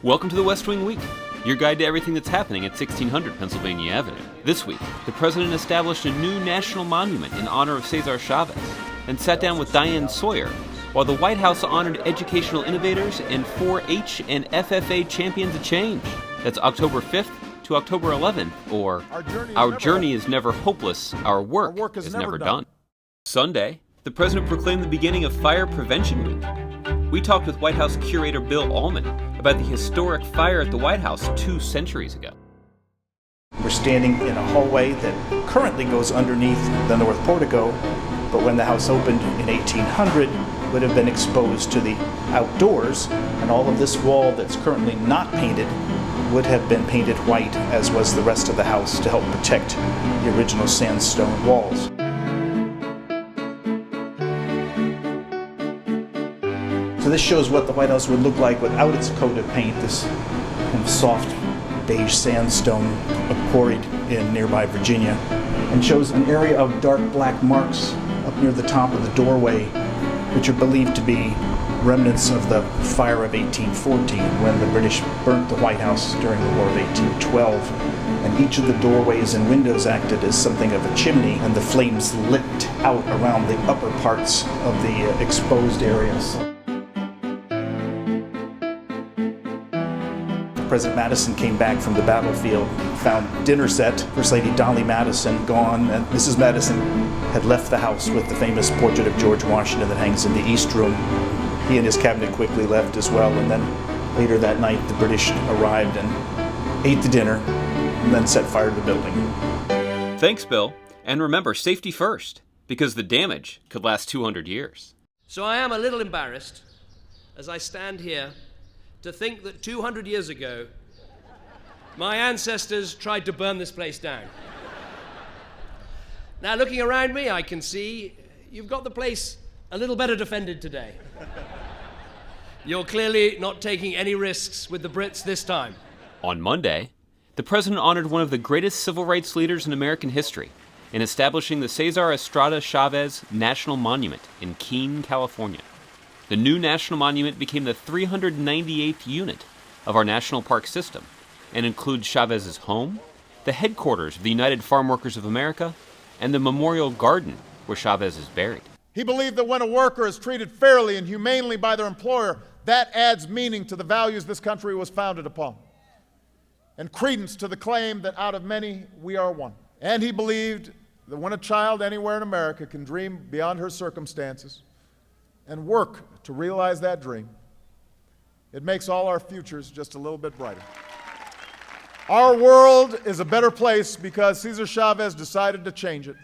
Welcome to the West Wing Week, your guide to everything that's happening at 1600 Pennsylvania Avenue. This week, the president established a new national monument in honor of Cesar Chavez and sat down with Diane Sawyer, while the White House honored educational innovators and 4-H and FFA Champions of Change. That's October 5th to October 11th, or Our journey is never hopeless, our work is never done. Sunday, the president proclaimed the beginning of Fire Prevention Week. We talked with White House curator Bill Allman about the historic fire at the White House 2 centuries ago. We're standing in a hallway that currently goes underneath the north portico, but when the house opened in 1800, would have been exposed to the outdoors, and all of this wall that's currently not painted would have been painted white, as was the rest of the house, to help protect the original sandstone walls. So this shows what the White House would look like without its coat of paint, this kind of soft beige sandstone quarried in nearby Virginia, and shows an area of dark black marks up near the top of the doorway, which are believed to be remnants of the fire of 1814, when the British burnt the White House during the War of 1812. And each of the doorways and windows acted as something of a chimney, and the flames licked out around the upper parts of the exposed areas. President Madison came back from the battlefield, found dinner set, First Lady Dolly Madison gone, and Mrs. Madison had left the house with the famous portrait of George Washington that hangs in the East Room. He and his cabinet quickly left as well, and then later that night the British arrived and ate the dinner and then set fire to the building. Thanks, Bill. And remember, safety first, because the damage could last 200 years. So I am a little embarrassed as I stand here to think that 200 years ago, my ancestors tried to burn this place down. Now, looking around me, I can see you've got the place a little better defended today. You're clearly not taking any risks with the Brits this time. On Monday, the president honored one of the greatest civil rights leaders in American history in establishing the Cesar Chavez National Monument in Keene, California. The new national monument became the 398th unit of our national park system and includes Chavez's home, the headquarters of the United Farm Workers of America, and the memorial garden where Chavez is buried. He believed that when a worker is treated fairly and humanely by their employer, that adds meaning to the values this country was founded upon, and credence to the claim that out of many we are one. And he believed that when a child anywhere in America can dream beyond her circumstances and work to realize that dream, it makes all our futures just a little bit brighter. Our world is a better place because Cesar Chavez decided to change it.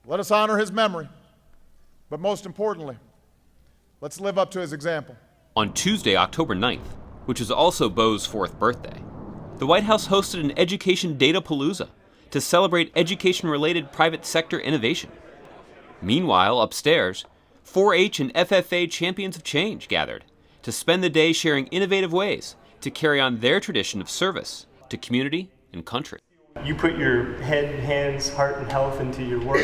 Let us honor his memory, but most importantly, let's live up to his example. On Tuesday, October 9th, which is also Beau's 4th birthday, the White House hosted an education data palooza to celebrate education-related private sector innovation. Meanwhile, upstairs, 4-H and FFA Champions of Change gathered to spend the day sharing innovative ways to carry on their tradition of service to community and country. You put your head, hands, heart, and health into your work.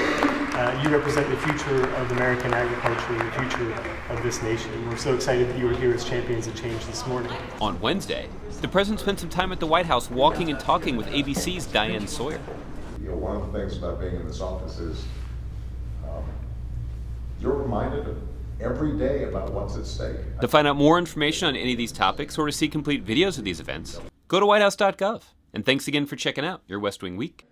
You represent the future of American agriculture and the future of this nation. We're so excited that you were here as Champions of Change this morning. On Wednesday, the president spent some time at the White House walking and talking with ABC's Diane Sawyer. One of the things about being in this office is you're reminded of every day about what's at stake. To find out more information on any of these topics or to see complete videos of these events, go to whitehouse.gov. And thanks again for checking out your West Wing Week.